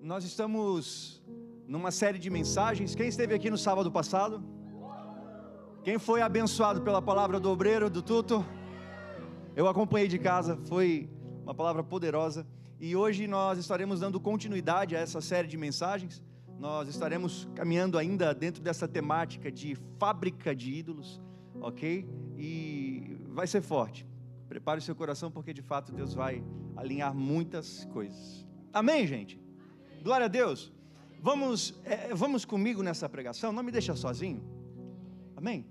Nós estamos numa série de mensagens. Quem esteve aqui no sábado passado? Quem foi abençoado pela palavra do obreiro, do Tuto? Eu acompanhei de casa, foi uma palavra poderosa. E hoje nós estaremos dando continuidade a essa série de mensagens. Nós estaremos caminhando ainda dentro dessa temática de fábrica de ídolos, ok? E vai ser forte. Prepare o seu coração, porque de fato Deus vai alinhar muitas coisas. Amém, gente? Glória a Deus. Vamos comigo nessa pregação. Não me deixa sozinho. Amém?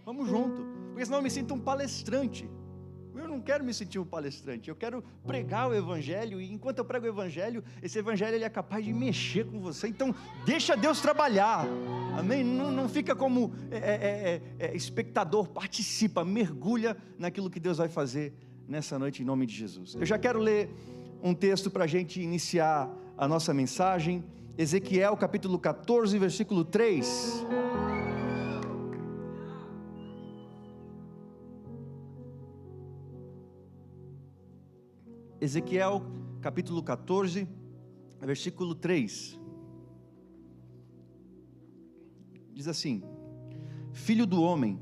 Vamos junto, porque senão eu me sinto um palestrante. Eu não quero me sentir um palestrante. Eu quero pregar o Evangelho. E enquanto eu prego o Evangelho, esse Evangelho ele é capaz de mexer com você. Então deixa Deus trabalhar. Amém? Não fica como espectador. Participa, mergulha naquilo que Deus vai fazer nessa noite em nome de Jesus. Eu já quero ler um texto para a gente iniciar a nossa mensagem. Ezequiel capítulo 14, versículo 3. Ezequiel capítulo 14, versículo 3. Diz assim: Filho do homem,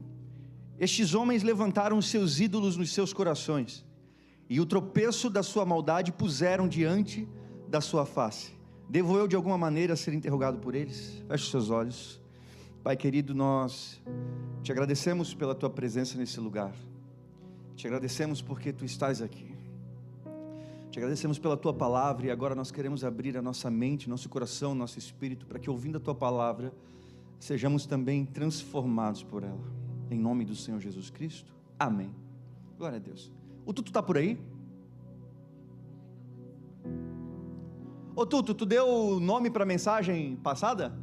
estes homens levantaram os seus ídolos nos seus corações, e o tropeço da sua maldade puseram diante da sua face. Devo eu de alguma maneira ser interrogado por eles? Feche os seus olhos. Pai querido, nós te agradecemos pela tua presença nesse lugar. Te agradecemos porque tu estás aqui. Te agradecemos pela tua palavra, e agora nós queremos abrir a nossa mente, nosso coração, nosso espírito, para que ouvindo a tua palavra, sejamos também transformados por ela. Em nome do Senhor Jesus Cristo. Amém. Glória a Deus. O Tuto está por aí? Ô Tuto, tu deu o nome para a mensagem passada?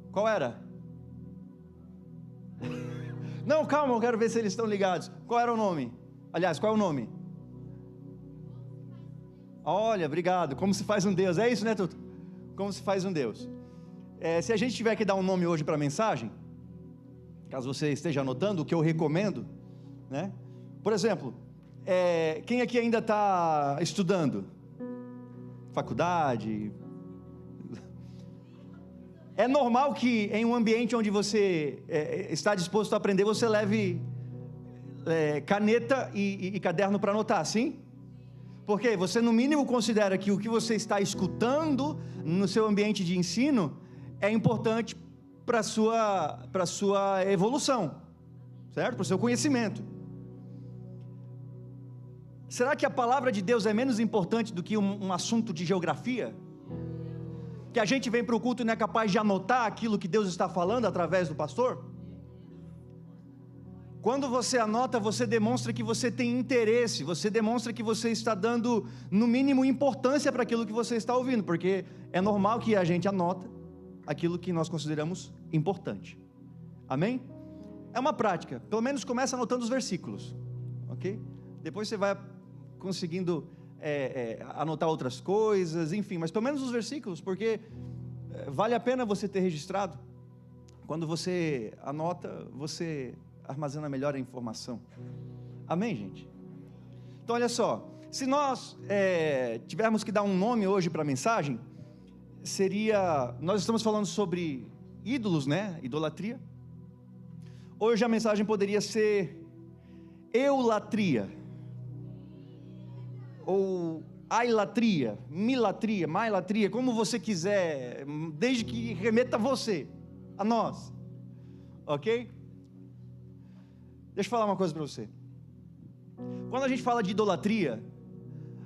Qual era? Não, calma, eu quero ver se eles estão ligados. Qual era o nome? Aliás, qual é o nome? Olha, obrigado. Como se faz um Deus. É isso, né, Tuto? Como se faz um Deus. Se a gente tiver que dar um nome hoje para a mensagem, caso você esteja anotando, o que eu recomendo, né? Por exemplo, quem aqui ainda está estudando? Faculdade? É normal que em um ambiente onde você está disposto a aprender, você leve caneta e caderno para anotar, sim? Porque você no mínimo considera que o que você está escutando no seu ambiente de ensino é importante para a sua evolução, certo? Para o seu conhecimento. Será que a palavra de Deus é menos importante do que um assunto de geografia? Que a gente vem para o culto e não é capaz de anotar aquilo que Deus está falando através do pastor? Quando você anota, você demonstra que você tem interesse, você demonstra que você está dando, no mínimo, importância para aquilo que você está ouvindo, porque é normal que a gente anota aquilo que nós consideramos importante. Amém? É uma prática, pelo menos começa anotando os versículos, ok? Depois você vai conseguindo anotar outras coisas, enfim, mas pelo menos os versículos, porque vale a pena você ter registrado. Quando você anota, você armazena melhor a informação. Amém, gente? Então olha só, se nós tivermos que dar um nome hoje para a mensagem, nós estamos falando sobre ídolos, né? Idolatria. Hoje a mensagem poderia ser eulatria, ou ailatria, milatria, mailatria, como você quiser, desde que remeta a você, a nós, ok? Deixa eu falar uma coisa para você. Quando a gente fala de idolatria,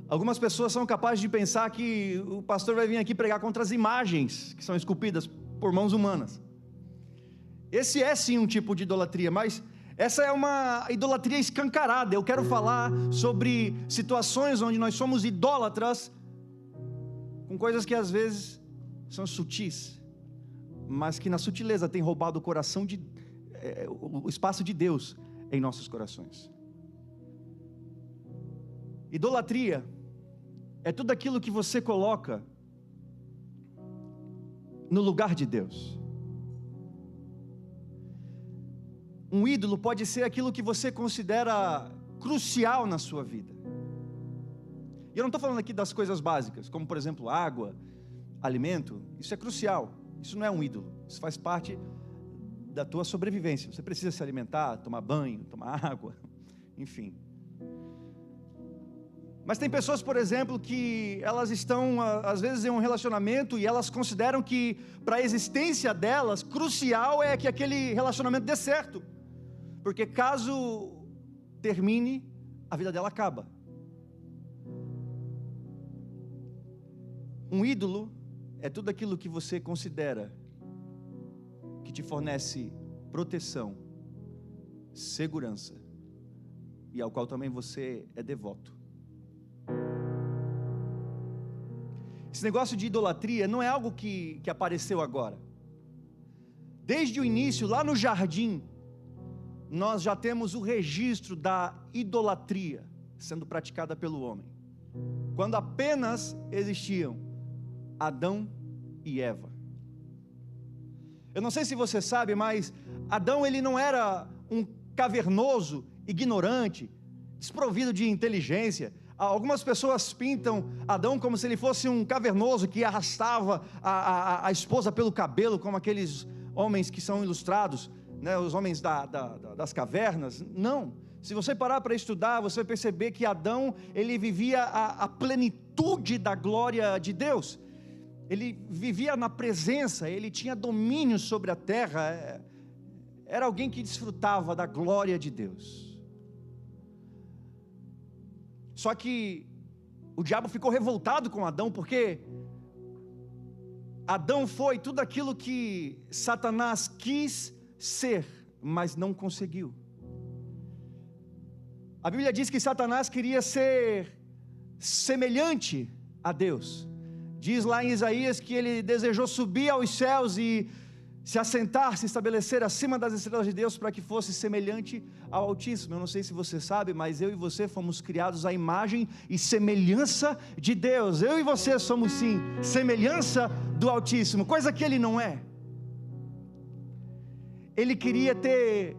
algumas pessoas são capazes de pensar que o pastor vai vir aqui pregar contra as imagens que são esculpidas por mãos humanas. Esse é sim um tipo de idolatria, mas essa é uma idolatria escancarada. Eu quero falar sobre situações onde nós somos idólatras com coisas que às vezes são sutis, mas que na sutileza tem roubado o coração o espaço de Deus em nossos corações. Idolatria é tudo aquilo que você coloca no lugar de Deus. Um ídolo pode ser aquilo que você considera crucial na sua vida. E eu não estou falando aqui das coisas básicas, como por exemplo água, alimento, isso é crucial. Isso não é um ídolo, isso faz parte da tua sobrevivência. Você precisa se alimentar, tomar banho, tomar água, enfim. Mas tem pessoas, por exemplo, que elas estão, às vezes, em um relacionamento e elas consideram que, para a existência delas, crucial é que aquele relacionamento dê certo. Porque caso termine, a vida dela acaba. Um ídolo é tudo aquilo que você considera que te fornece proteção, segurança, e ao qual também você é devoto. Esse negócio de idolatria não é algo que apareceu agora. Desde o início, lá no jardim, nós já temos o registro da idolatria sendo praticada pelo homem. Quando apenas existiam Adão e Eva. Eu não sei se você sabe, mas Adão, ele não era um cavernoso, ignorante, desprovido de inteligência. Algumas pessoas pintam Adão como se ele fosse um cavernoso que arrastava a esposa pelo cabelo, como aqueles homens que são ilustrados, né, os homens das cavernas. Não, se você parar para estudar, você vai perceber que Adão, ele vivia a plenitude da glória de Deus. Ele vivia na presença, ele tinha domínio sobre a terra, era alguém que desfrutava da glória de Deus. Só que o diabo ficou revoltado com Adão, porque Adão foi tudo aquilo que Satanás quis ser, mas não conseguiu. A Bíblia diz que Satanás queria ser semelhante a Deus. Diz lá em Isaías que ele desejou subir aos céus e se assentar, se estabelecer acima das estrelas de Deus, para que fosse semelhante ao Altíssimo. Eu não sei se você sabe, mas eu e você fomos criados à imagem e semelhança de Deus. Eu e você somos sim semelhança do Altíssimo, coisa que ele não é. Ele queria ter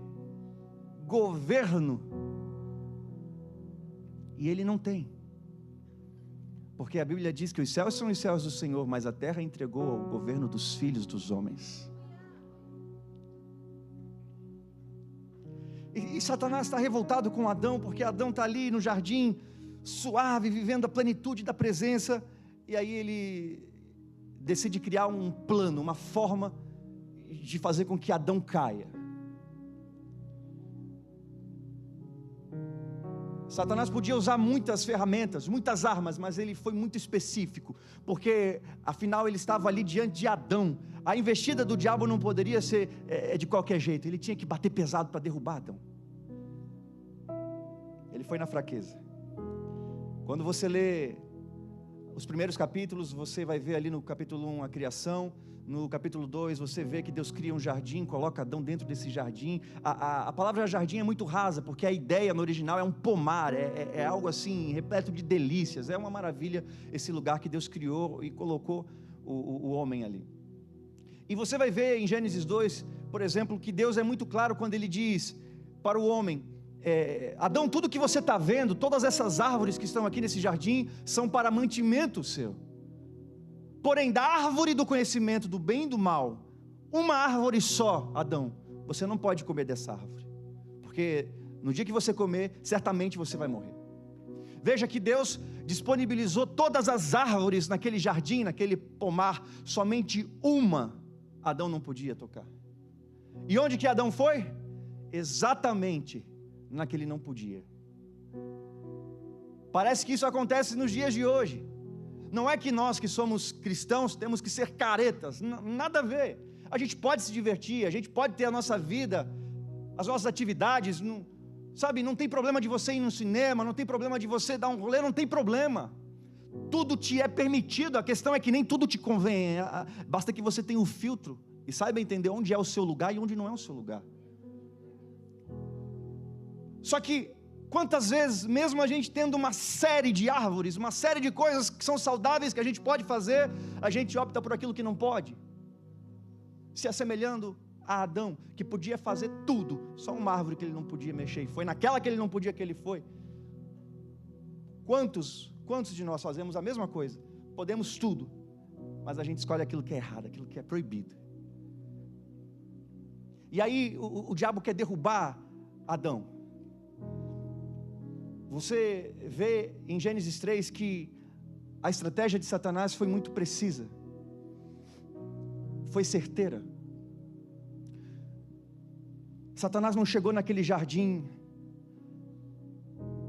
governo e ele não tem, porque a Bíblia diz que os céus são os céus do Senhor, mas a terra entregou ao governo dos filhos dos homens. E Satanás está revoltado com Adão, porque Adão está ali no jardim, suave, vivendo a plenitude da presença, e aí ele decide criar um plano, uma forma de fazer com que Adão caia. Satanás podia usar muitas ferramentas, muitas armas, mas ele foi muito específico, porque afinal ele estava ali diante de Adão. A investida do diabo não poderia ser de qualquer jeito, ele tinha que bater pesado para derrubar Adão. Ele foi na fraqueza. Quando você lê os primeiros capítulos, você vai ver ali no capítulo 1 a criação. No capítulo 2 você vê que Deus cria um jardim, coloca Adão dentro desse jardim. A palavra jardim é muito rasa, porque a ideia no original é um pomar, é algo assim, repleto de delícias. É uma maravilha esse lugar que Deus criou e colocou o homem ali. E você vai ver em Gênesis 2, por exemplo, que Deus é muito claro quando ele diz para o homem: Adão, tudo que você está vendo, todas essas árvores que estão aqui nesse jardim, são para mantimento seu. Porém, da árvore do conhecimento do bem e do mal, uma árvore só, Adão, você não pode comer dessa árvore, porque no dia que você comer, certamente você vai morrer. Veja que Deus disponibilizou todas as árvores naquele jardim, naquele pomar, somente uma Adão não podia tocar. E onde que Adão foi? Exatamente na que ele não podia. Parece que isso acontece nos dias de hoje. Não é que nós que somos cristãos temos que ser caretas, nada a ver. A gente pode se divertir, a gente pode ter a nossa vida, as nossas atividades, sabe, não tem problema de você ir no cinema, não tem problema de você dar um rolê, não tem problema. Tudo te é permitido, a questão é que nem tudo te convém, basta que você tenha um filtro e saiba entender onde é o seu lugar e onde não é o seu lugar. Só que quantas vezes, mesmo a gente tendo uma série de árvores, uma série de coisas que são saudáveis que a gente pode fazer, a gente opta por aquilo que não pode, se assemelhando a Adão, que podia fazer tudo, só uma árvore que ele não podia mexer, e foi naquela que ele não podia que ele foi. Quantos de nós fazemos a mesma coisa? Podemos tudo, mas a gente escolhe aquilo que é errado, aquilo que é proibido. E aí o diabo quer derrubar Adão. Você vê em Gênesis 3 que a estratégia de Satanás foi muito precisa, foi certeira. Satanás não chegou naquele jardim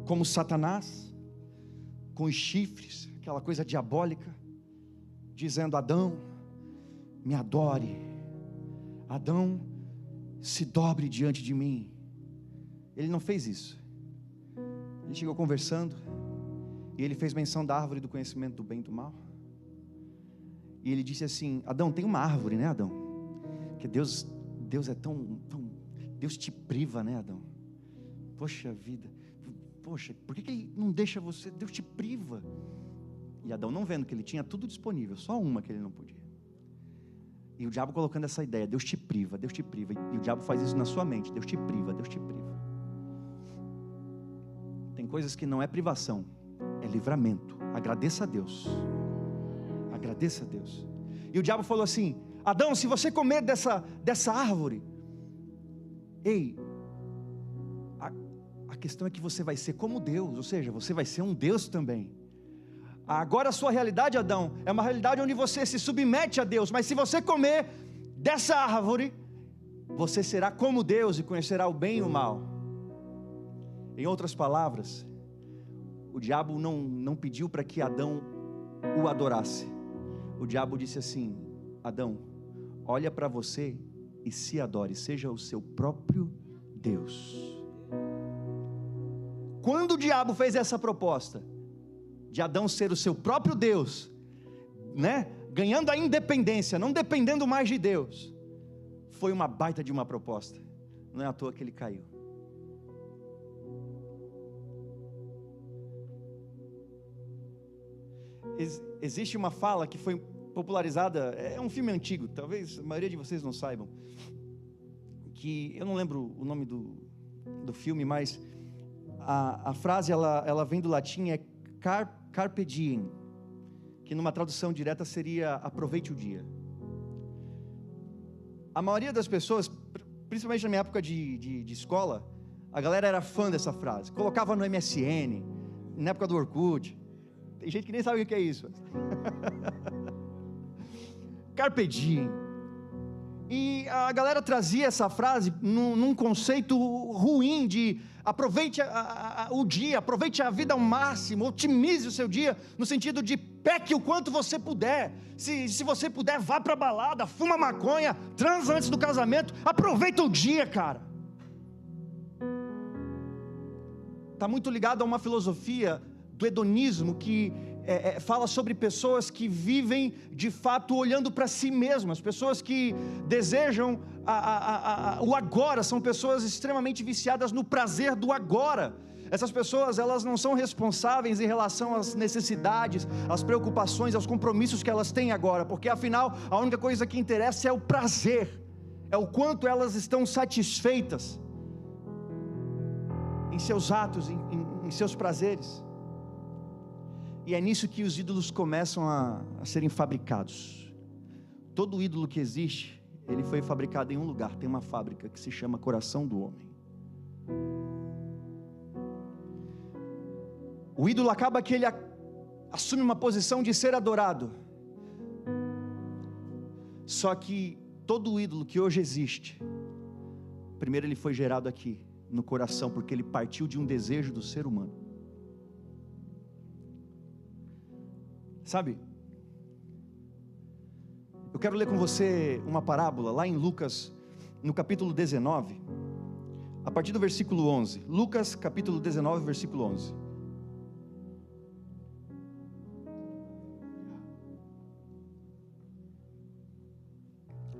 como Satanás, com os chifres, aquela coisa diabólica, dizendo: Adão, me adore, Adão, se dobre diante de mim. Ele não fez isso. Ele chegou conversando, e ele fez menção da árvore do conhecimento do bem e do mal, e ele disse assim: Adão, tem uma árvore, né, Adão? Que Deus é tão, Deus te priva, né, Adão? Poxa vida, poxa, por que ele não deixa você? Deus te priva. E Adão, não vendo que ele tinha tudo disponível, só uma que ele não podia. E o diabo colocando essa ideia: Deus te priva, Deus te priva. E o diabo faz isso na sua mente: Deus te priva, Deus te priva. Tem coisas que não é privação, é livramento. Agradeça a Deus. Agradeça a Deus. E o diabo falou assim: Adão, se você comer dessa árvore, ei, a questão é que você vai ser como Deus, ou seja, você vai ser um Deus também. Agora a sua realidade, Adão, é uma realidade onde você se submete a Deus, mas se você comer dessa árvore, você será como Deus e conhecerá o bem e o mal. Em outras palavras, o diabo não pediu para que Adão o adorasse. O diabo disse assim: Adão, olha para você e se adore, seja o seu próprio Deus. Quando o diabo fez essa proposta de Adão ser o seu próprio Deus, né, ganhando a independência, não dependendo mais de Deus, foi uma baita de uma proposta. Não é à toa que ele caiu. Existe uma fala que foi popularizada, é um filme antigo, talvez a maioria de vocês não saibam, que eu não lembro o nome do filme, mas a frase ela vem do latim, é carpe diem, que numa tradução direta seria aproveite o dia. A maioria das pessoas, principalmente na minha época de escola, a galera era fã dessa frase, colocava no MSN, na época do Orkut. Tem gente que nem sabe o que é isso. Carpe diem. E a galera trazia essa frase num conceito ruim de aproveite o dia, aproveite a vida ao máximo, otimize o seu dia, no sentido de peque o quanto você puder. Se você puder, vá pra balada, fuma maconha, transa antes do casamento, aproveita o dia, cara. Está muito ligado a uma filosofia do hedonismo que fala sobre pessoas que vivem de fato olhando para si mesmas, pessoas que desejam o agora, são pessoas extremamente viciadas no prazer do agora. Essas pessoas, elas não são responsáveis em relação às necessidades, às preocupações, aos compromissos que elas têm agora, porque afinal a única coisa que interessa é o prazer, é o quanto elas estão satisfeitas em seus atos, em seus prazeres. E é nisso que os ídolos começam a serem fabricados. Todo ídolo que existe, ele foi fabricado em um lugar. Tem uma fábrica que se chama coração do homem. O ídolo acaba que ele assume uma posição de ser adorado. Só que todo ídolo que hoje existe, primeiro ele foi gerado aqui, no coração, porque ele partiu de um desejo do ser humano. Sabe, eu quero ler com você uma parábola lá em Lucas, no capítulo 19, a partir do versículo 11. Lucas capítulo 19, versículo 11.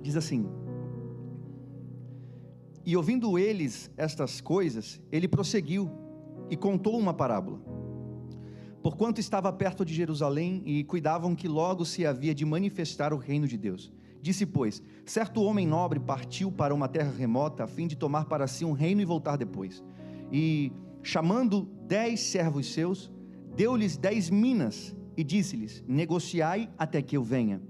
Diz assim: e ouvindo eles estas coisas, ele prosseguiu e contou uma parábola. Porquanto estava perto de Jerusalém e cuidavam que logo se havia de manifestar o reino de Deus. Disse, pois, certo homem nobre partiu para uma terra remota a fim de tomar para si um reino e voltar depois. E chamando 10 servos seus, deu-lhes 10 minas e disse-lhes: negociai até que eu venha.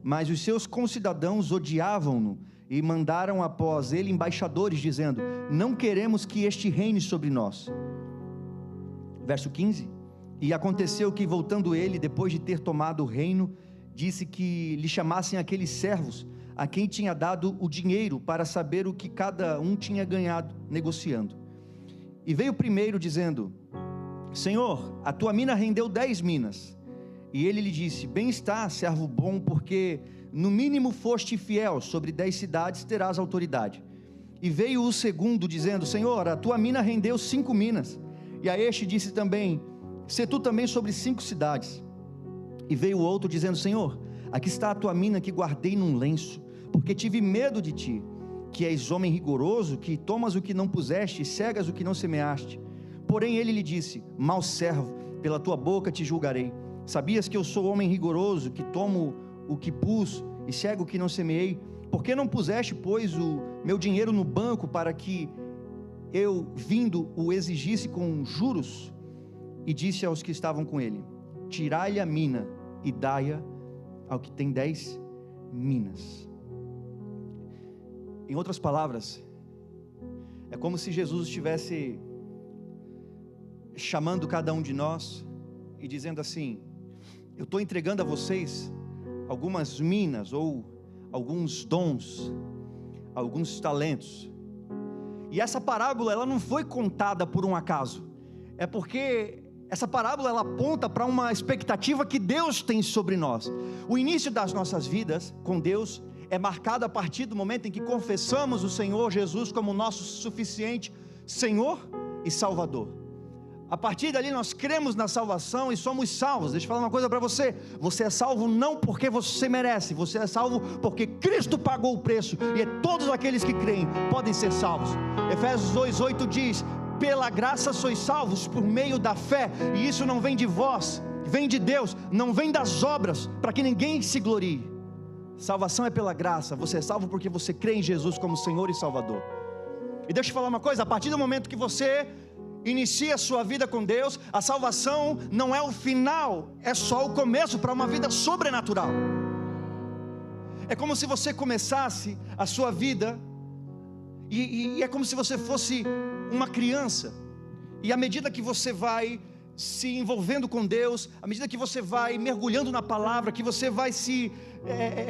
Mas os seus concidadãos odiavam-no e mandaram após ele embaixadores, dizendo: não queremos que este reine sobre nós. Verso 15: e aconteceu que, voltando ele, depois de ter tomado o reino, disse que lhe chamassem aqueles servos a quem tinha dado o dinheiro, para saber o que cada um tinha ganhado negociando. E veio o primeiro dizendo: Senhor, a tua mina rendeu 10 minas. E ele lhe disse: bem está, servo bom, porque no mínimo foste fiel, sobre 10 cidades terás autoridade. E veio o segundo dizendo: Senhor, a tua mina rendeu 5 minas. E a este disse também: sê tu também sobre 5 cidades. E veio o outro dizendo: Senhor, aqui está a tua mina que guardei num lenço, porque tive medo de ti, que és homem rigoroso, que tomas o que não puseste e cegas o que não semeaste. Porém ele lhe disse: mau servo, pela tua boca te julgarei. Sabias que eu sou homem rigoroso, que tomo o que pus e cego o que não semeei? Por que não puseste, pois, o meu dinheiro no banco, para que eu, vindo, o exigisse com juros? E disse aos que estavam com ele: tirai-lhe a mina e dai-a ao que tem 10 minas. Em outras palavras, é como se Jesus estivesse chamando cada um de nós e dizendo assim: eu estou entregando a vocês algumas minas, ou alguns dons, alguns talentos. E essa parábola, ela não foi contada por um acaso. É porque essa parábola, ela aponta para uma expectativa que Deus tem sobre nós. O início das nossas vidas com Deus é marcado a partir do momento em que confessamos o Senhor Jesus como nosso suficiente Senhor e Salvador. A partir dali nós cremos na salvação e somos salvos. Deixa eu falar uma coisa para você: você é salvo não porque você merece, você é salvo porque Cristo pagou o preço, e todos aqueles que creem podem ser salvos. Efésios 2:8 diz: pela graça sois salvos por meio da fé, e isso não vem de vós, vem de Deus, não vem das obras, para que ninguém se glorie. Salvação é pela graça. Você é salvo porque você crê em Jesus como Senhor e Salvador. E deixa eu falar uma coisa: a partir do momento que você inicia a sua vida com Deus, a salvação não é o final, é só o começo para uma vida sobrenatural. É como se você começasse a sua vida e é como se você fosse uma criança, e à medida que você vai se envolvendo com Deus, à medida que você vai mergulhando na palavra, que você vai se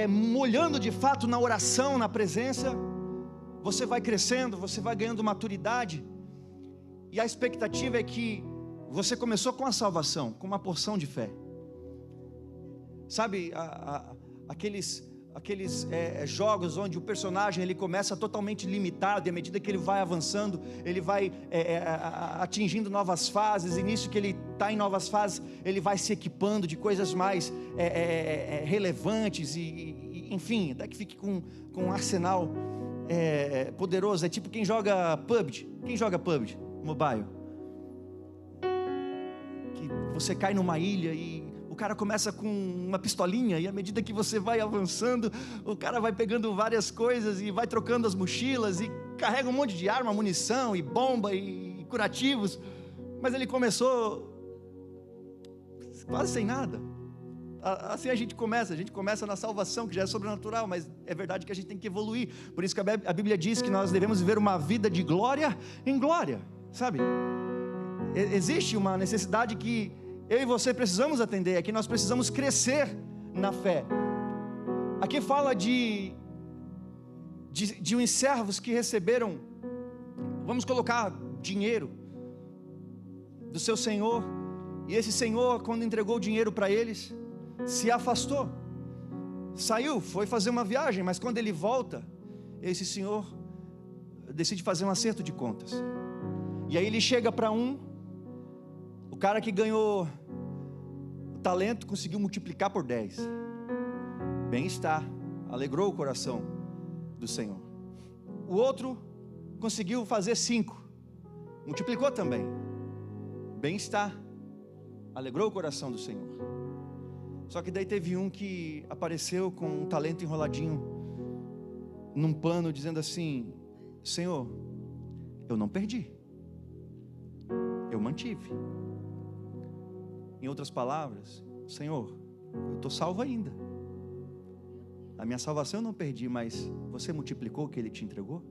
molhando de fato na oração, na presença, você vai crescendo, você vai ganhando maturidade. E a expectativa é que você começou com a salvação, com uma porção de fé. Sabe, aqueles jogos onde o personagem ele começa totalmente limitado, e à medida que ele vai avançando, ele vai atingindo novas fases, e nisso que ele está em novas fases, ele vai se equipando de coisas mais relevantes, e enfim, até que fique com um arsenal poderoso. É tipo quem joga PUBG. Quem joga PUBG Mobile? Que você cai numa ilha e o cara começa com uma pistolinha, e à medida que você vai avançando, o cara vai pegando várias coisas e vai trocando as mochilas e carrega um monte de arma, munição e bomba e curativos, mas ele começou quase sem nada. Assim a gente começa na salvação, que já é sobrenatural, mas é verdade que a gente tem que evoluir. Por isso que a Bíblia diz que nós devemos viver uma vida de glória em glória, sabe? Existe uma necessidade que eu e você precisamos atender, é que nós precisamos crescer na fé. Aqui fala de uns servos que receberam, vamos colocar, dinheiro do seu senhor, e esse senhor, quando entregou o dinheiro para eles, se afastou, saiu, foi fazer uma viagem, mas quando ele volta, esse senhor decide fazer um acerto de contas. E aí ele chega para o cara que ganhou o talento, conseguiu multiplicar por 10. Bem-estar, alegrou o coração do Senhor. O outro conseguiu fazer 5, multiplicou também. Bem-estar, alegrou o coração do Senhor. Só que daí teve um que apareceu com um talento enroladinho num pano, dizendo assim: Senhor, eu não perdi, eu mantive. Em outras palavras: Senhor, eu estou salvo ainda, A minha salvação eu não perdi, mas você multiplicou o que Ele te entregou?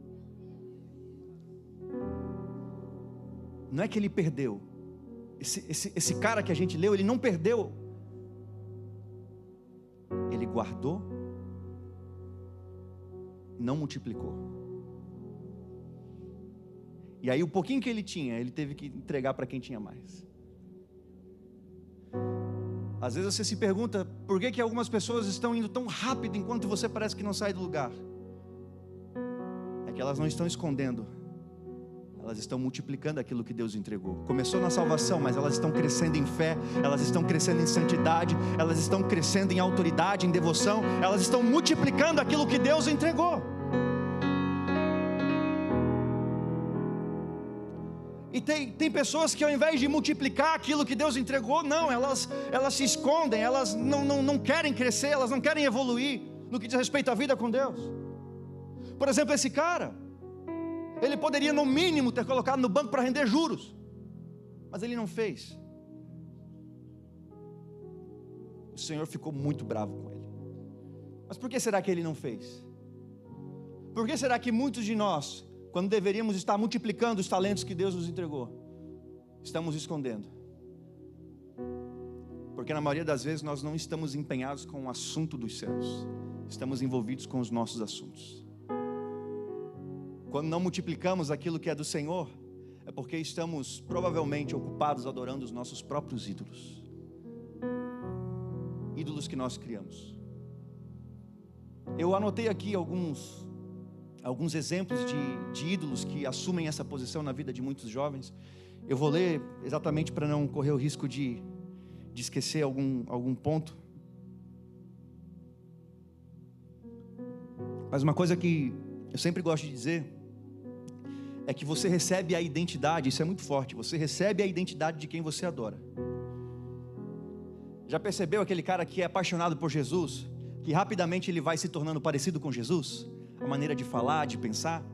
Não é que ele perdeu. Esse cara que a gente leu, ele não perdeu. Ele guardou, não multiplicou. E aí o pouquinho que ele tinha, ele teve que entregar para quem tinha mais. Às vezes você se pergunta, por que algumas pessoas estão indo tão rápido enquanto você parece que não sai do lugar? É que elas não estão escondendo, elas estão multiplicando aquilo que Deus entregou. Começou na salvação, mas elas estão crescendo em fé, elas estão crescendo em santidade, elas estão crescendo em autoridade, em devoção, elas estão multiplicando aquilo que Deus entregou. E tem pessoas que ao invés de multiplicar aquilo que Deus entregou, não, elas se escondem, elas não querem crescer, elas não querem evoluir no que diz respeito à vida com Deus. Por exemplo, esse cara, ele poderia no mínimo ter colocado no banco para render juros, mas ele não fez. O Senhor ficou muito bravo com ele. Mas por que será que ele não fez? Por que será que muitos de nós, quando deveríamos estar multiplicando os talentos que Deus nos entregou, estamos escondendo? Porque na maioria das vezes nós não estamos empenhados com o assunto dos céus, estamos envolvidos com os nossos assuntos. Quando não multiplicamos aquilo que é do Senhor, é porque estamos provavelmente ocupados adorando os nossos próprios ídolos. Ídolos que nós criamos. Eu anotei aqui alguns exemplos de ídolos que assumem essa posição na vida de muitos jovens. Eu vou ler exatamente para não correr o risco de esquecer algum ponto. Mas uma coisa que eu sempre gosto de dizer é que você recebe a identidade, isso é muito forte, você recebe a identidade de quem você adora. Já percebeu aquele cara que é apaixonado por Jesus, que rapidamente ele vai se tornando parecido com Jesus? A maneira de falar, de pensar,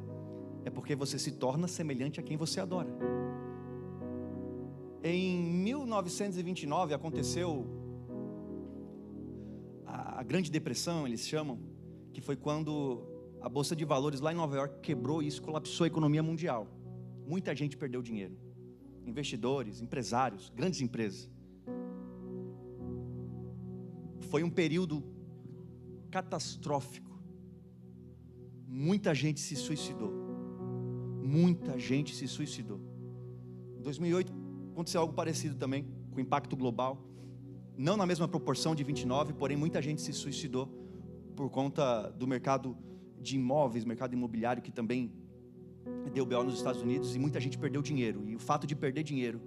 é porque você se torna semelhante a quem você adora. Em 1929 aconteceu a Grande Depressão, eles chamam, que foi quando a Bolsa de Valores lá em Nova York quebrou e isso colapsou a economia mundial. Muita gente perdeu dinheiro. Investidores, empresários, grandes empresas. Foi um período catastrófico. Muita gente se suicidou. Muita gente se suicidou. Em 2008 aconteceu algo parecido também, com impacto global. Não na mesma proporção de 29, porém muita gente se suicidou por conta do mercado de imóveis, mercado imobiliário, que também deu BO nos Estados Unidos, e muita gente perdeu dinheiro. E o fato de perder dinheiro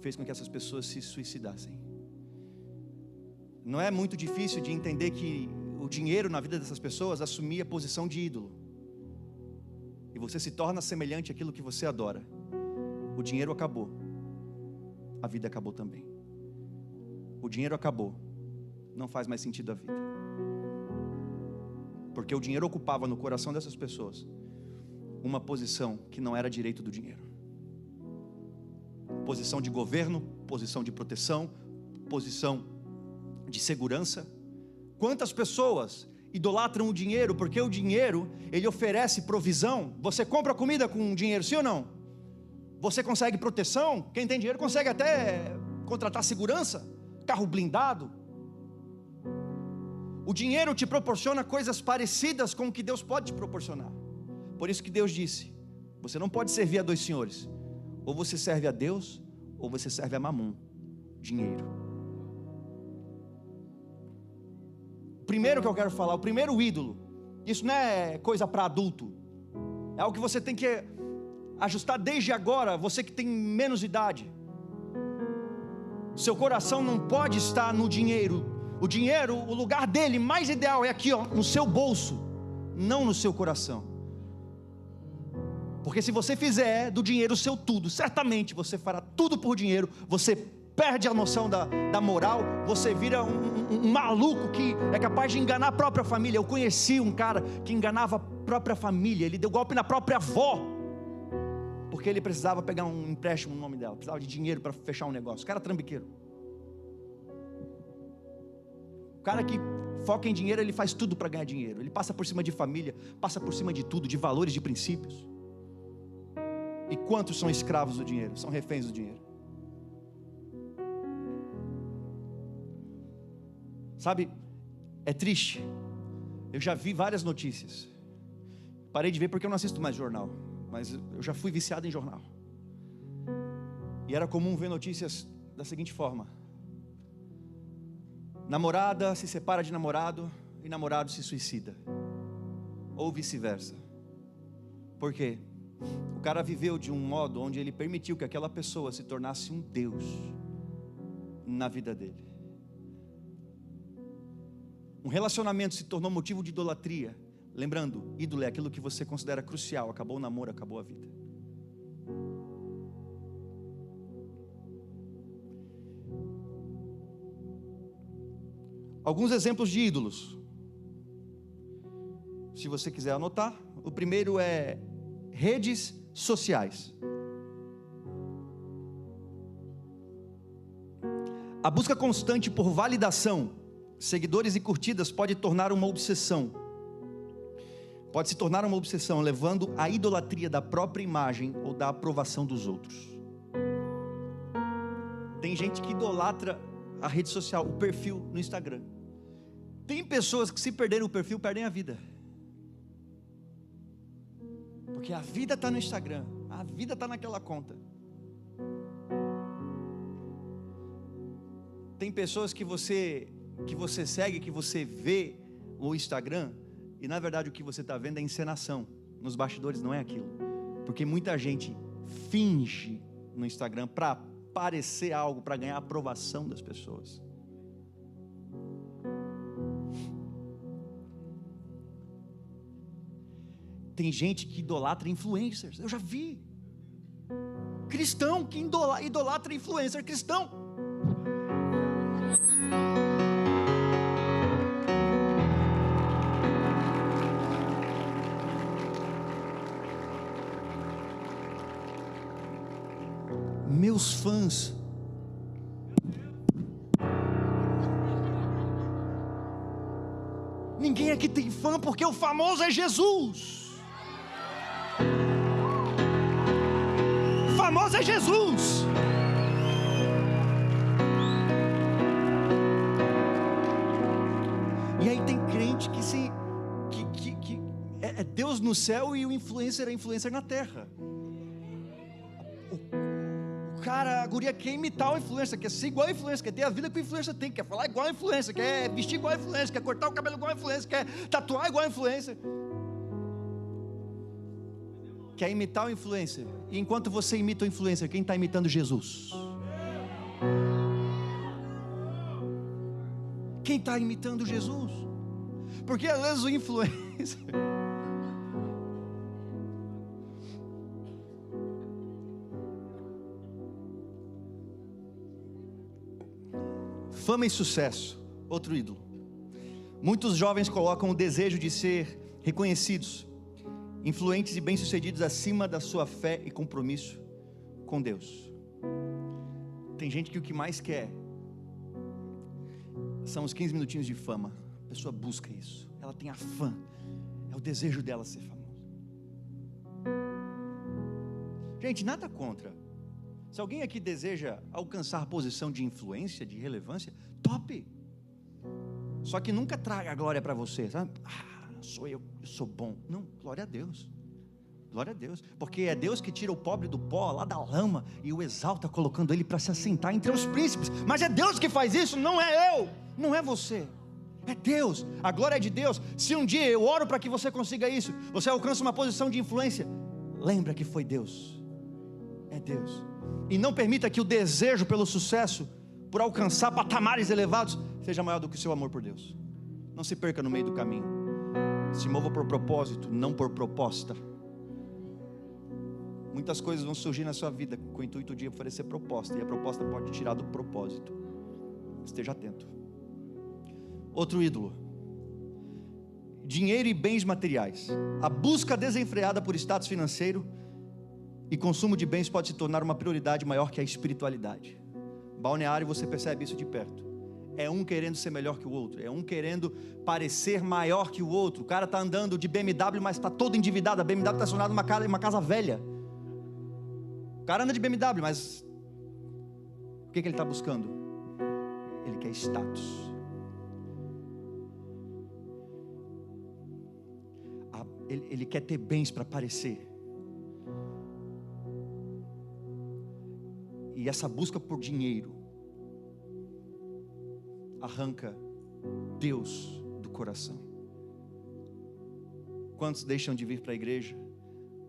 fez com que essas pessoas se suicidassem. Não é muito difícil de entender que o dinheiro na vida dessas pessoas assumia a posição de ídolo. E você se torna semelhante àquilo que você adora. O dinheiro acabou. A vida acabou também. O dinheiro acabou. Não faz mais sentido a vida. Porque o dinheiro ocupava no coração dessas pessoas uma posição que não era direito do dinheiro. Posição de governo, posição de proteção, posição de segurança. Quantas pessoas idolatram o dinheiro, porque o dinheiro, ele oferece provisão. Você compra comida com dinheiro, sim ou não? Você consegue proteção, quem tem dinheiro consegue até contratar segurança, carro blindado. O dinheiro te proporciona coisas parecidas com o que Deus pode te proporcionar. Por isso que Deus disse, você não pode servir a dois senhores. Ou você serve a Deus, ou você serve a Mamon, dinheiro. Primeiro que eu quero falar, o primeiro ídolo, isso não é coisa para adulto, é algo que você tem que ajustar desde agora, você que tem menos idade. Seu coração não pode estar no dinheiro. O dinheiro, o lugar dele mais ideal é aqui, ó, no seu bolso, não no seu coração. Porque se você fizer do dinheiro o seu tudo, certamente você fará tudo por dinheiro, você perde a noção da moral, você vira um maluco que é capaz de enganar a própria família. Eu conheci um cara que enganava a própria família, ele deu golpe na própria avó, porque ele precisava pegar um empréstimo no nome dela, precisava de dinheiro para fechar um negócio. O cara trambiqueiro. O cara que foca em dinheiro, ele faz tudo para ganhar dinheiro. Ele passa por cima de família, passa por cima de tudo, de valores, de princípios. E quantos são escravos do dinheiro, são reféns do dinheiro? Sabe, é triste. Eu já vi várias notícias. Parei de ver porque eu não assisto mais jornal, mas eu já fui viciado em jornal. E era comum ver notícias da seguinte forma: namorada se separa de namorado e namorado se suicida, ou vice-versa. Por quê? O cara viveu de um modo onde ele permitiu que aquela pessoa se tornasse um Deus na vida dele. Um relacionamento se tornou motivo de idolatria. Lembrando, ídolo é aquilo que você considera crucial. Acabou o namoro, acabou a vida. Alguns exemplos de ídolos, se você quiser anotar. O primeiro é redes sociais. A busca constante por validação, seguidores e curtidas pode tornar uma obsessão. Pode se tornar uma obsessão, levando à idolatria da própria imagem ou da aprovação dos outros. Tem gente que idolatra a rede social, o perfil no Instagram. Tem pessoas que, se perderem o perfil, perdem a vida. Porque a vida está no Instagram, a vida está naquela conta. Tem pessoas que você segue, que você vê o Instagram, e na verdade o que você está vendo é encenação. Nos bastidores não é aquilo. Porque muita gente finge no Instagram para parecer algo, para ganhar a aprovação das pessoas. Tem gente que idolatra influencers. Eu já vi cristão que idolatra influencer cristão. Meus fãs, ninguém aqui tem fã, porque o famoso é Jesus. O famoso é Jesus. E aí tem crente que é Deus no céu e o influencer é influencer na terra. Cara, a guria quer imitar o influencer, quer ser igual a influencer, quer ter a vida que o influencer tem, quer falar igual a influencer, quer vestir igual a influencer, quer cortar o cabelo igual a influencer, quer tatuar igual a influencer. Quer imitar o influencer. E enquanto você imita o influencer, quem está imitando Jesus? Quem está imitando Jesus? Porque às vezes o influencer... Fama e sucesso, outro ídolo. Muitos jovens colocam o desejo de ser reconhecidos, influentes e bem-sucedidos acima da sua fé e compromisso com Deus. Tem gente que o que mais quer são os 15 minutinhos de fama. A pessoa busca isso, ela tem a fã, é o desejo dela ser famosa. Gente, nada contra. Se alguém aqui deseja alcançar posição de influência, de relevância, top. Só que nunca traga a glória para você, sabe? Sou eu sou bom. Não, glória a Deus. Glória a Deus. Porque é Deus que tira o pobre do pó, lá da lama, e o exalta, colocando ele para se assentar entre os príncipes. Mas é Deus que faz isso, não é eu, não é você. É Deus, a glória é de Deus. Se um dia eu oro para que você consiga isso, você alcança uma posição de influência, lembra que foi Deus. É Deus. E não permita que o desejo pelo sucesso, por alcançar patamares elevados, seja maior do que o seu amor por Deus. Não se perca no meio do caminho. Se mova por propósito, não por proposta. Muitas coisas vão surgir na sua vida com o intuito de oferecer proposta, e a proposta pode tirar do propósito. Esteja atento. Outro ídolo: dinheiro e bens materiais. A busca desenfreada por status financeiro e consumo de bens pode se tornar uma prioridade maior que a espiritualidade. Balneário, você percebe isso de perto. É um querendo ser melhor que o outro, é um querendo parecer maior que o outro. O cara está andando de BMW, mas está todo endividado. A BMW está estacionada numa casa velha. O cara anda de BMW, mas o que ele está buscando? Ele quer status. Ele quer ter bens para parecer. E essa busca por dinheiro arranca Deus do coração. Quantos deixam de vir para a igreja?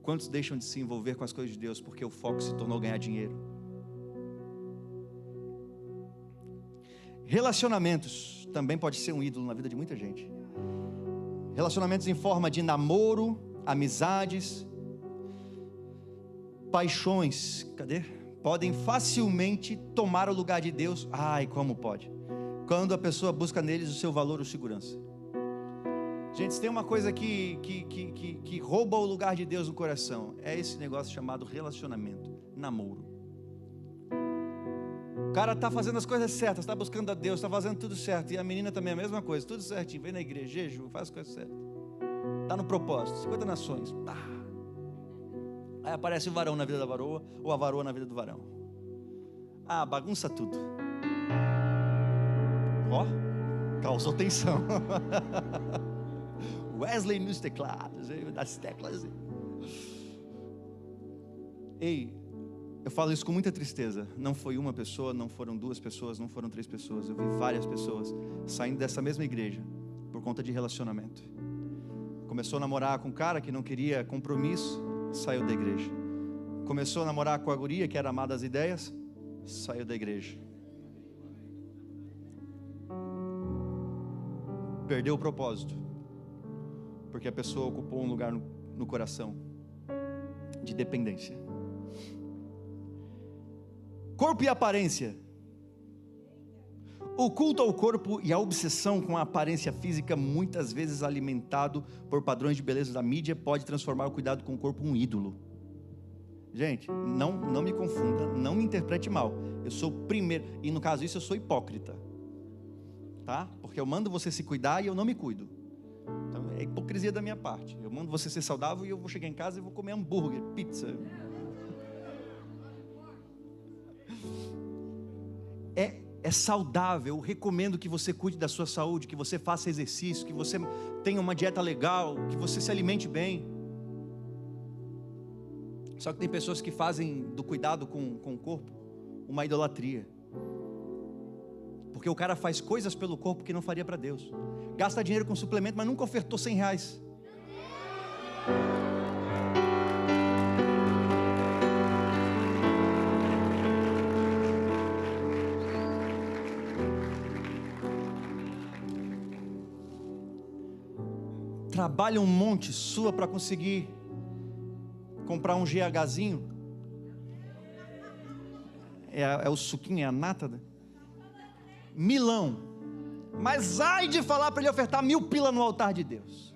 Quantos deixam de se envolver com as coisas de Deus porque o foco se tornou ganhar dinheiro? Relacionamentos também pode ser um ídolo na vida de muita gente. Relacionamentos em forma de namoro, amizades, paixões, podem facilmente tomar o lugar de Deus. Ai, como pode? Quando a pessoa busca neles o seu valor ou segurança. Gente, se tem uma coisa que rouba o lugar de Deus no coração, é esse negócio chamado relacionamento, namoro. O cara está fazendo as coisas certas, está buscando a Deus, está fazendo tudo certo. E a menina também é a mesma coisa, tudo certinho. Vem na igreja, jejum, faz as coisas certas. Está no propósito, 50 nações. Tá. Aí aparece o varão na vida da varoa, ou a varoa na vida do varão. Ah, bagunça tudo. Ó, causou tensão. Wesley nos teclados, das teclas. Ei, eu falo isso com muita tristeza. Não foi uma pessoa, não foram duas pessoas, não foram três pessoas. Eu vi várias pessoas saindo dessa mesma igreja por conta de relacionamento. Começou a namorar com um cara que não queria compromisso, saiu da igreja. Começou a namorar com a guria que era amada das ideias, saiu da igreja. Perdeu o propósito, porque a pessoa ocupou um lugar no coração de dependência. Corpo e aparência. O culto ao corpo e a obsessão com a aparência física, muitas vezes alimentado por padrões de beleza da mídia, pode transformar o cuidado com o corpo em um ídolo. Gente, não me confunda, não me interprete mal. Eu sou o primeiro, e no caso disso eu sou hipócrita, tá? Porque eu mando você se cuidar e eu não me cuido. Então é hipocrisia da minha parte. Eu mando você ser saudável e eu vou chegar em casa e vou comer hambúrguer, pizza. É saudável, eu recomendo que você cuide da sua saúde, que você faça exercício, que você tenha uma dieta legal, que você se alimente bem. Só que tem pessoas que fazem do cuidado com o corpo uma idolatria. Porque o cara faz coisas pelo corpo que não faria para Deus. Gasta dinheiro com suplemento, mas nunca ofertou R$100. Trabalha um monte sua para conseguir comprar um GHzinho. É o suquinho, é a nata. Milão. Mas ai de falar para ele ofertar 1000 pila no altar de Deus.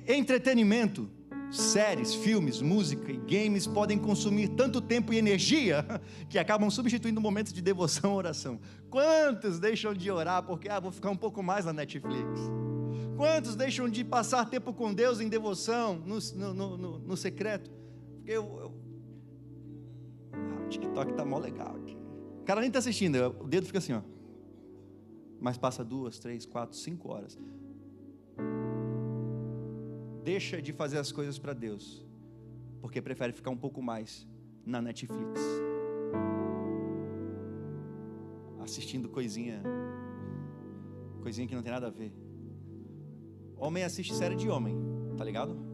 Entretenimento. Séries, filmes, música e games podem consumir tanto tempo e energia que acabam substituindo momentos de devoção e oração. Quantos deixam de orar porque vou ficar um pouco mais na Netflix? Quantos deixam de passar tempo com Deus em devoção, no secreto? Porque o TikTok está mó legal aqui. O cara nem está assistindo, o dedo fica assim, ó. Mas passa 2, 3, 4, 5 horas. Deixa de fazer as coisas para Deus, porque prefere ficar um pouco mais na Netflix, assistindo coisinha que não tem nada a ver. Homem assiste série de homem, tá ligado?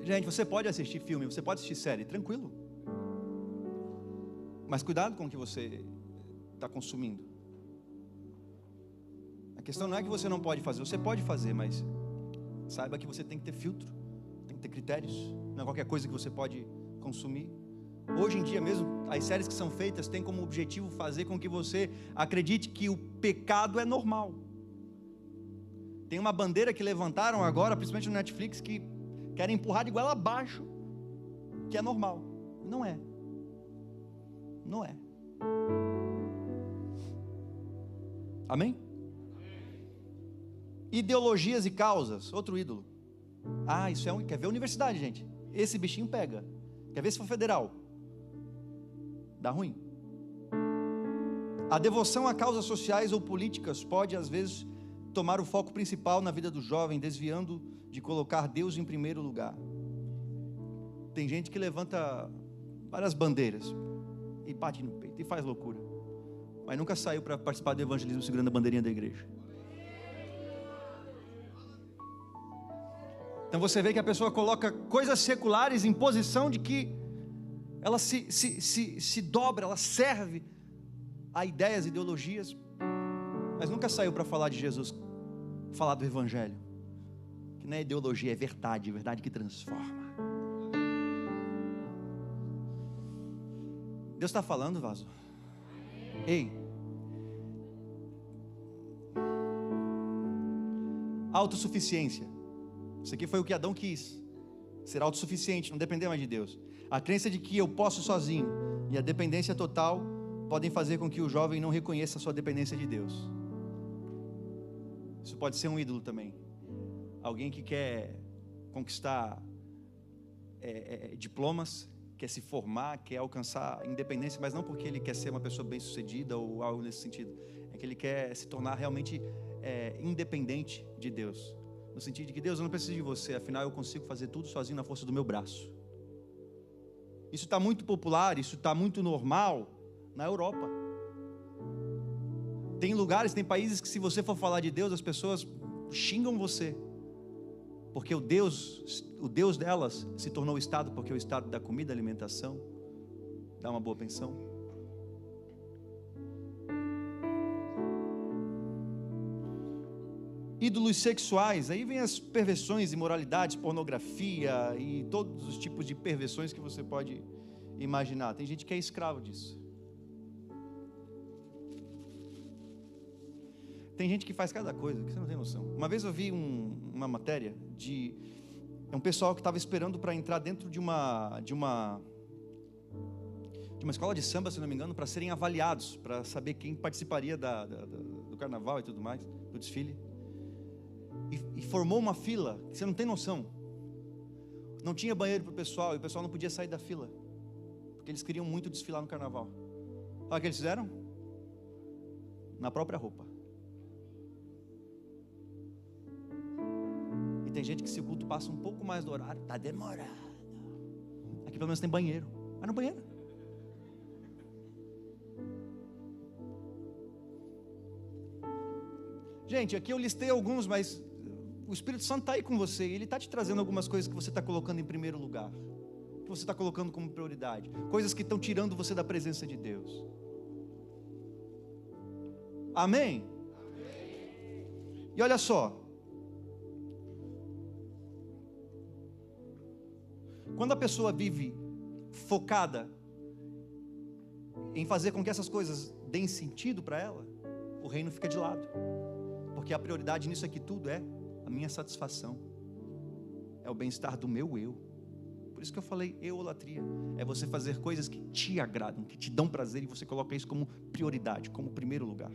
Gente, você pode assistir filme, você pode assistir série, tranquilo. Mas cuidado com o que você está consumindo. questão não é que você não pode fazer, você pode fazer, mas saiba que você tem que ter filtro, tem que ter critérios, não é qualquer coisa que você pode consumir. Hoje em dia mesmo, as séries que são feitas têm como objetivo fazer com que você acredite que o pecado é normal. Tem uma bandeira que levantaram agora, principalmente no Netflix, que querem empurrar de goela abaixo, que é normal. Não é. Não é. Amém? Ideologias e causas, outro ídolo. Isso é quer ver a universidade, gente? Esse bichinho pega. Quer ver se for federal? Dá ruim. A devoção a causas sociais ou políticas pode, às vezes, tomar o foco principal na vida do jovem, desviando de colocar Deus em primeiro lugar. Tem gente que levanta várias bandeiras e bate no peito e faz loucura, mas nunca saiu para participar do evangelismo segurando a bandeirinha da igreja. Então você vê que a pessoa coloca coisas seculares em posição de que ela se dobra, ela serve a ideias, ideologias, mas nunca saiu para falar de Jesus, falar do evangelho, que não é ideologia, é verdade, verdade que transforma. Deus está falando, vaso. Ei, autossuficiência. Isso aqui foi o que Adão quis, ser autossuficiente, não depender mais de Deus. A crença de que eu posso sozinho e a dependência total podem fazer com que o jovem não reconheça a sua dependência de Deus. Isso pode ser um ídolo também. Alguém que quer conquistar diplomas, quer se formar, quer alcançar independência, mas não porque ele quer ser uma pessoa bem-sucedida ou algo nesse sentido. É que ele quer se tornar realmente independente de Deus. No sentido de que Deus, eu não preciso de você, afinal eu consigo fazer tudo sozinho na força do meu braço. Isso está muito popular, isso está muito normal na Europa. Tem lugares, tem países que se você for falar de Deus, as pessoas xingam você, porque o Deus delas se tornou o Estado, porque o Estado dá comida, alimentação, dá uma boa pensão. Ídolos sexuais, aí vem as perversões, imoralidades, pornografia e todos os tipos de perversões que você pode imaginar. Tem gente que é escravo disso. Tem gente que faz cada coisa que você não tem noção. Uma vez eu vi uma matéria de um pessoal que estava esperando para entrar dentro de uma escola de samba, se não me engano, para serem avaliados, para saber quem participaria do carnaval e tudo mais, do desfile. E formou uma fila, que você não tem noção. Não tinha banheiro para o pessoal, e o pessoal não podia sair da fila, porque eles queriam muito desfilar no carnaval. Sabe o que eles fizeram? Na própria roupa. E tem gente que, se o culto passa um pouco mais do horário, está demorado. Aqui pelo menos tem banheiro. Vai no banheiro. Gente, aqui eu listei alguns, mas o Espírito Santo está aí com você, e Ele está te trazendo algumas coisas que você está colocando em primeiro lugar, que você está colocando como prioridade, coisas que estão tirando você da presença de Deus. Amém? E olha só, quando a pessoa vive focada em fazer com que essas coisas deem sentido para ela, o reino fica de lado. Porque a prioridade nisso aqui tudo é a minha satisfação, é o bem-estar do meu eu. Por isso que eu falei eulatria, é você fazer coisas que te agradam, que te dão prazer, e você coloca isso como prioridade, como primeiro lugar.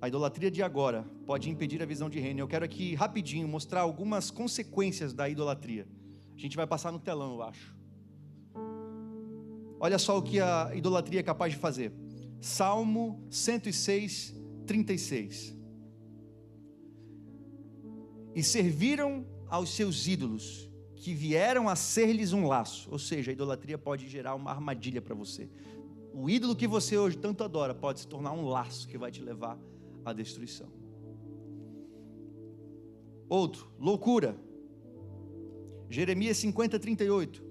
A idolatria de agora pode impedir a visão de reino. Eu quero aqui rapidinho mostrar algumas consequências da idolatria. A gente vai passar no telão, eu acho. Olha só o que a idolatria é capaz de fazer. Salmo 106, 36. E serviram aos seus ídolos, que vieram a ser-lhes um laço. Ou seja, a idolatria pode gerar uma armadilha para você. O ídolo que você hoje tanto adora pode se tornar um laço que vai te levar à destruição. Outro, loucura. Jeremias 50, 38.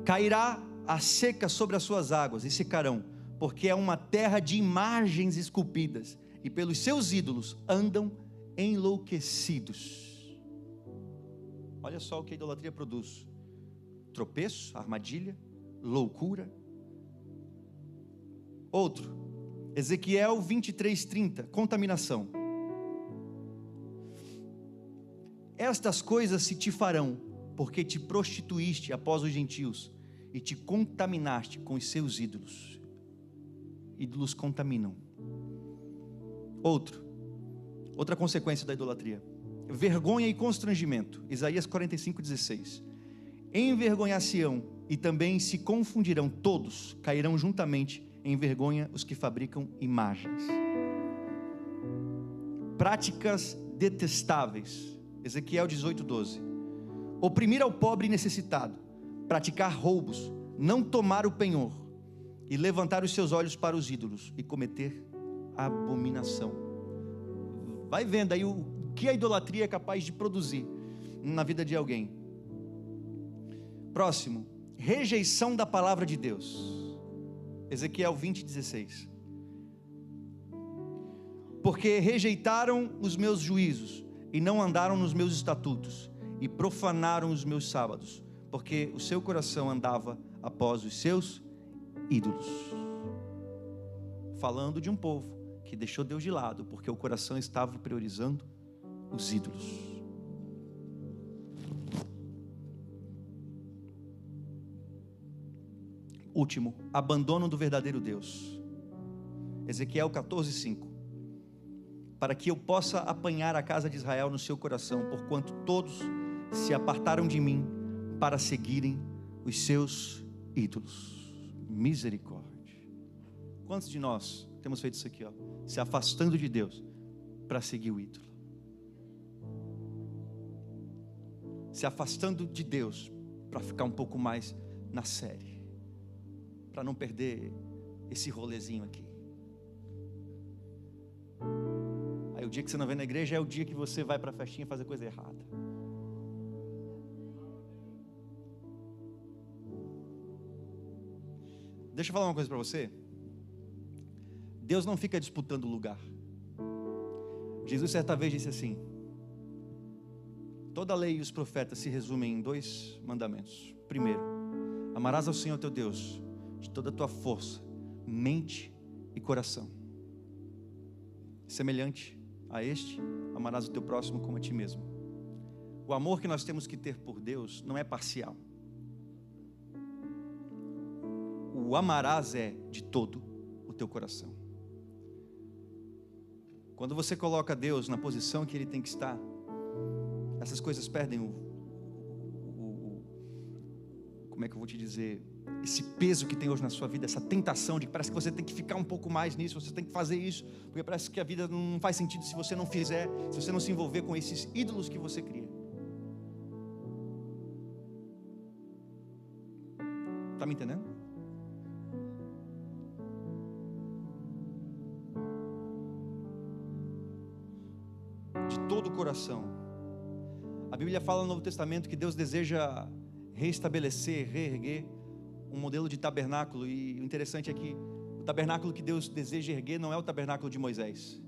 Cairá a seca sobre as suas águas e secarão, porque é uma terra de imagens esculpidas, e pelos seus ídolos andam enlouquecidos. Olha só o que a idolatria produz: tropeço, armadilha, loucura. Outro, Ezequiel 23:30, contaminação. Estas coisas se te farão, porque te prostituíste após os gentios, e te contaminaste com os seus ídolos. Ídolos contaminam. Outra consequência da idolatria: vergonha e constrangimento. Isaías 45:16. Envergonhar-se-ão e também se confundirão todos, cairão juntamente em vergonha os que fabricam imagens. Práticas detestáveis. Ezequiel 18:12. Oprimir ao pobre e necessitado, praticar roubos, não tomar o penhor, e levantar os seus olhos para os ídolos, e cometer abominação. Vai vendo aí o que a idolatria é capaz de produzir na vida de alguém. Próximo, rejeição da palavra de Deus. Ezequiel 20:16. Porque rejeitaram os meus juízos, e não andaram nos meus estatutos, e profanaram os meus sábados, porque o seu coração andava após os seus ídolos. Falando de um povo que deixou Deus de lado, porque o coração estava priorizando os ídolos. Último, abandono do verdadeiro Deus. Ezequiel 14:5. Para que eu possa apanhar a casa de Israel no seu coração, porquanto todos se apartaram de mim para seguirem os seus ídolos. Misericórdia. Quantos de nós temos feito isso aqui, se afastando de Deus para seguir o ídolo? Se afastando de Deus para ficar um pouco mais na série, para não perder esse rolezinho aqui. Aí o dia que você não vem na igreja é o dia que você vai para a festinha fazer coisa errada. Deixa eu falar uma coisa para você. Deus não fica disputando lugar. Jesus certa vez disse assim: toda a lei e os profetas se resumem em 2 mandamentos. Primeiro, amarás ao Senhor teu Deus de toda a tua força, mente e coração. Semelhante a este, amarás o teu próximo como a ti mesmo. O amor que nós temos que ter por Deus não é parcial. O amarás é de todo o teu coração. Quando você coloca Deus na posição que Ele tem que estar, essas coisas perdem como é que eu vou te dizer, esse peso que tem hoje na sua vida, essa tentação de que parece que você tem que ficar um pouco mais nisso, você tem que fazer isso, porque parece que a vida não faz sentido se você não fizer, se você não se envolver com esses ídolos que você cria. Está me entendendo? De todo o coração. A Bíblia fala no Novo Testamento que Deus deseja reestabelecer, reerguer um modelo de tabernáculo, e o interessante é que o tabernáculo que Deus deseja erguer não é o tabernáculo de Moisés,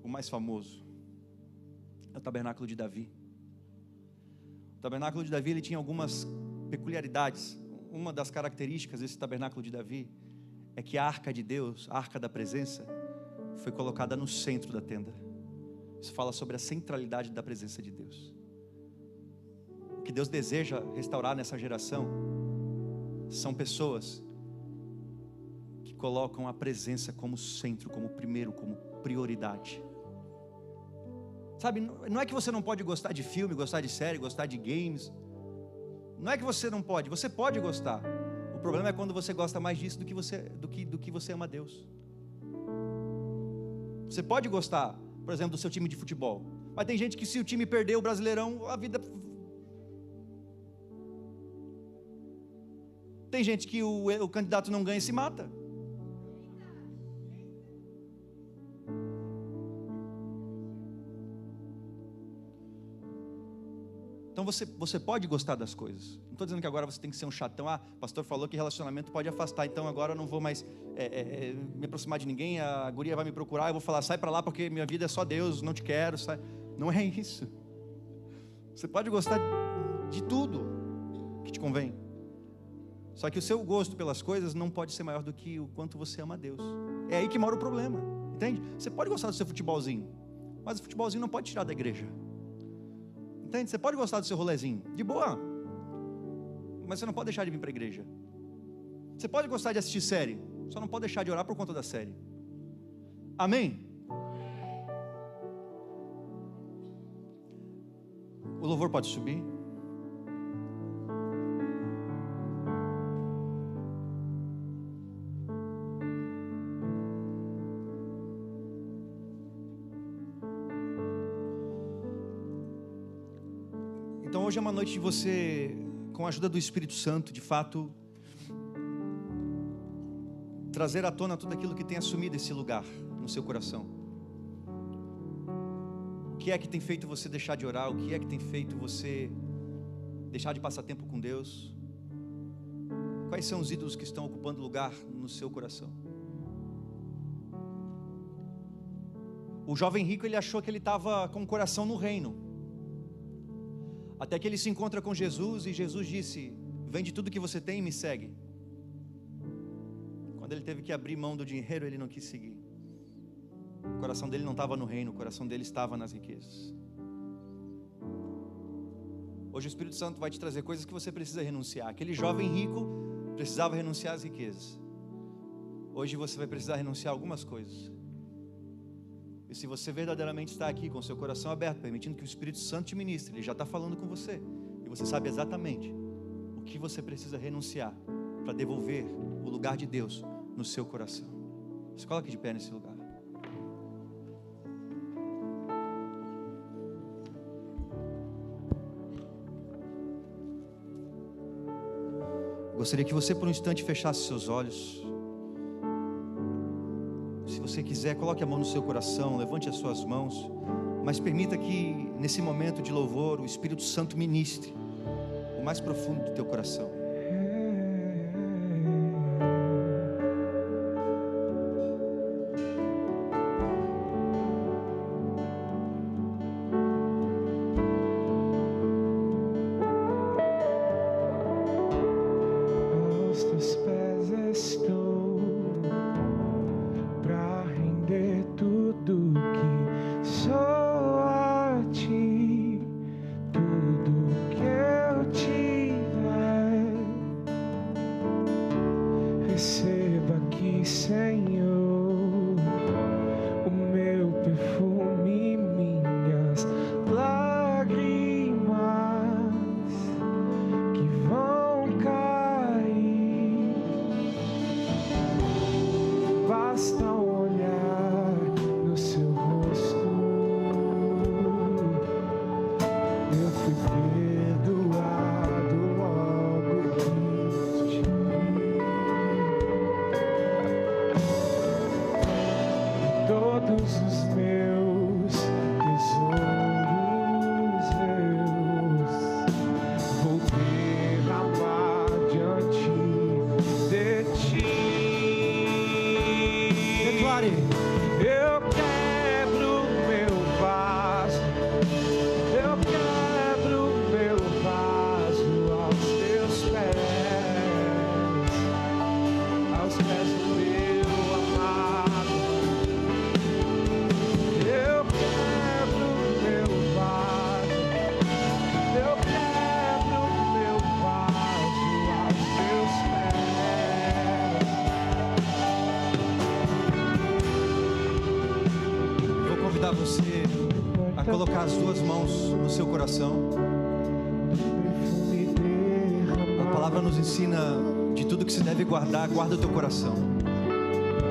o mais famoso, é o tabernáculo de Davi. O tabernáculo de Davi, ele tinha algumas peculiaridades. Uma das características desse tabernáculo de Davi é que a arca de Deus, a arca da presença, foi colocada no centro da tenda. Isso fala sobre a centralidade da presença de Deus. O que Deus deseja restaurar nessa geração são pessoas que colocam a presença como centro, como primeiro, como prioridade. Sabe, não é que você não pode gostar de filme, gostar de série, gostar de games. Não é que você não pode, você pode gostar. O problema é quando você gosta mais disso do que você ama Deus. Você pode gostar, por exemplo, do seu time de futebol, mas tem gente que, se o time perder o Brasileirão, a vida... Tem gente que o candidato não ganha e se mata. Então você pode gostar das coisas. Não estou dizendo que agora você tem que ser um chatão. O pastor falou que relacionamento pode afastar, então agora eu não vou mais me aproximar de ninguém, a guria vai me procurar, eu vou falar, sai para lá porque minha vida é só Deus, não te quero, sai. Não é isso. Você pode gostar de tudo que te convém. Só que o seu gosto pelas coisas não pode ser maior do que o quanto você ama a Deus. É aí que mora o problema, entende? Você pode gostar do seu futebolzinho, mas o futebolzinho não pode tirar da igreja. Entende? Você pode gostar do seu rolezinho, de boa, mas você não pode deixar de vir para a igreja. Você pode gostar de assistir série, só não pode deixar de orar por conta da série. Amém? O louvor pode subir. Então hoje é uma noite de você, com a ajuda do Espírito Santo, de fato, trazer à tona tudo aquilo que tem assumido esse lugar no seu coração. O que é que tem feito você deixar de orar? O que é que tem feito você deixar de passar tempo com Deus? Quais são os ídolos que estão ocupando lugar no seu coração? O jovem rico, ele achou que ele estava com o coração no reino, até que ele se encontra com Jesus e Jesus disse, vende tudo que você tem e me segue. Quando ele teve que abrir mão do dinheiro, ele não quis seguir. O coração dele não estava no reino, o coração dele estava nas riquezas. Hoje o Espírito Santo vai te trazer coisas que você precisa renunciar. Aquele jovem rico precisava renunciar às riquezas. Hoje você vai precisar renunciar a algumas coisas. E se você verdadeiramente está aqui com o seu coração aberto, permitindo que o Espírito Santo te ministre, ele já está falando com você. E você sabe exatamente o que você precisa renunciar para devolver o lugar de Deus no seu coração. Se coloque de pé nesse lugar. Gostaria que você por um instante fechasse seus olhos. Se você quiser, coloque a mão no seu coração, levante as suas mãos, mas permita que nesse momento de louvor o Espírito Santo ministre o mais profundo do teu coração. Você a colocar as duas mãos no seu coração. A palavra nos ensina de tudo que se deve guardar, guarda o teu coração,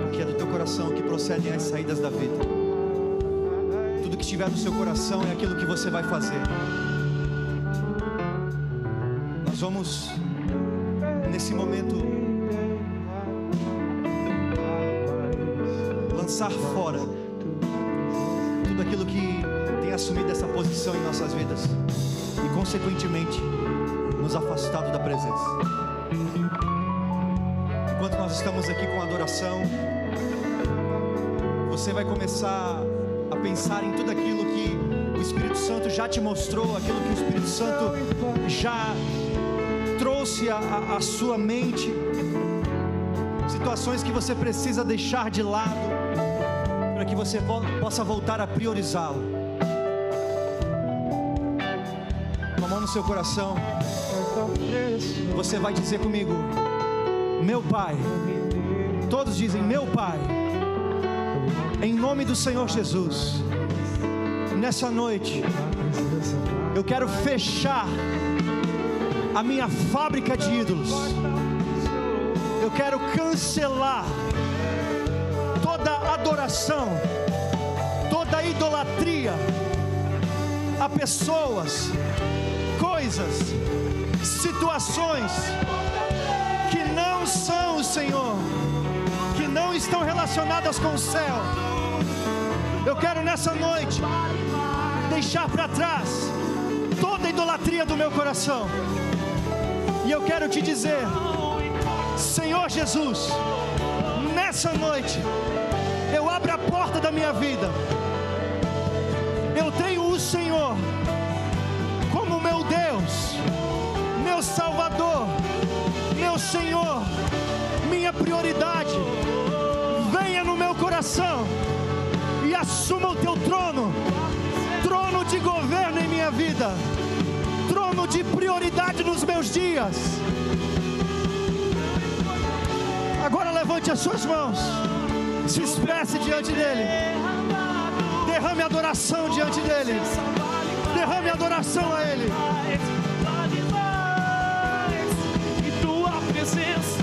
porque é do teu coração que procedem as saídas da vida. Tudo que estiver no seu coração é aquilo que você vai fazer. Nós vamos nesse momento lançar fora tudo aquilo que tem assumido essa posição em nossas vidas. e consequentemente nos afastado da presença. Enquanto nós estamos aqui com adoração, você vai começar a pensar em tudo aquilo que o Espírito Santo já te mostrou, aquilo que o Espírito Santo já trouxe à sua mente, situações que você precisa deixar de lado, para que você possa voltar a priorizá-lo. Com a mão no seu coração, você vai dizer comigo: meu Pai. Todos dizem: meu Pai. Em nome do Senhor Jesus, nessa noite, eu quero fechar a minha fábrica de ídolos. Eu quero cancelar toda adoração, toda idolatria a pessoas, coisas, situações que não são o Senhor, que não estão relacionadas com o céu. Eu quero nessa noite deixar para trás toda a idolatria do meu coração. E eu quero te dizer: Senhor Jesus, nessa noite eu abro a porta da minha vida. Eu tenho o Senhor como meu Deus, meu Salvador, meu Senhor, minha prioridade. Venha no meu coração e assuma o teu trono, trono de governo em minha vida, trono de prioridade nos meus dias. Agora levante as suas mãos, se expresse diante dele, derrame adoração diante dele, derrame adoração a ele. E tua presença